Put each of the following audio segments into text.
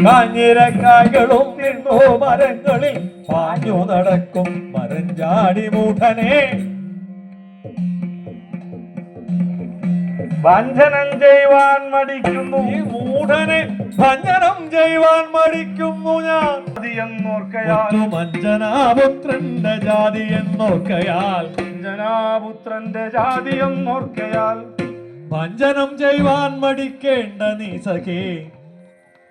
കാഞ്ഞിരക്കായ്കളും തിന്നു മരങ്ങളിൽ പാഞ്ഞു നടക്കും മരഞ്ചാടി മൂഢനെ. വഞ്ചനം ചെയ്യുവാൻ മടിക്കുന്നു ഈ മൂഢനെ ഭഞ്ജനം ചെയ്യുവാൻ മടിക്കുന്നു ഞാൻ. വഞ്ചനാപുത്രന്റെ ജാതി എന്നോർക്കയാൽ വഞ്ചനാപുത്രന്റെ ജാതി എന്നോർക്കയാൽ ഭഞ്ജനം ചെയ്യുവാൻ മടിക്കേണ്ട നീ സഖേ.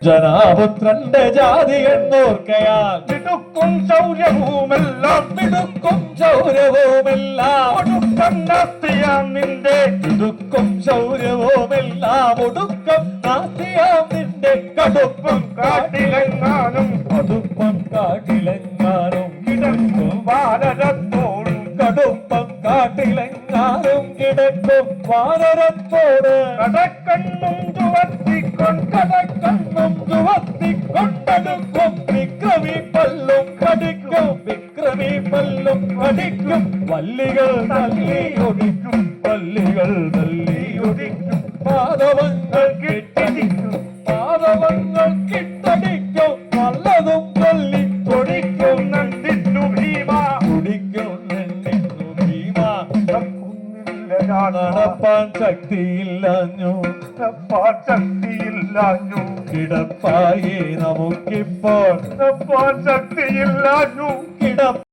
ജനാപുത്രന്റെ ജാതി എന്നോർക്കയാൽ മിടുക്കും ശൗര്യവുമെല്ലാം മിടുക്കും ശൗര്യവുമെല്ലാം ഒടുക്കം നാസ്തിയാം നിന്റെ മിടുക്കും ശൗര്യവുമെല്ലാം ഒടുക്കം നാസ്തിയാം നിന്റെ. കടുപ്പം കാട്ടിലെങ്ങാനും കടുപ്പം കാട്ടിലെങ്ങാനും കിടക്കും വാനരത്തോടും കടുപ്പം കാട്ടിലെങ്ങാനും കിടക്കും വാനരത്തോട്. കടക്കണ്ണും കടക്കണ്ണും ചുവത്തിക്കൊണ്ടടുക്കും വിക്രമി പല്ലും കടിക്കും വിക്രമി പല്ലും കടിക്കും. വല്ലികൾ തല്ലിയൊടിക്കും വല്ലികൾ തല്ലിയൊടിക്കും. പാദവങ്ങൾ കിട്ടടിക്കും പാദവങ്ങൾ കിട്ടടിക്കും. നല്ലതും തല്ലി തൊടിക്കും നന്ദിന്നു ഭീമ തുടിക്കും നെന്നിന്നു ഭീമ. നടപ്പാൻ ശക്തിയില്ലഞ്ഞു ശക്തിയില്ലാഞ്ഞു കിടപ്പായി നമുക്കിപ്പോൾ ശക്തിയില്ലാഞ്ഞു കിട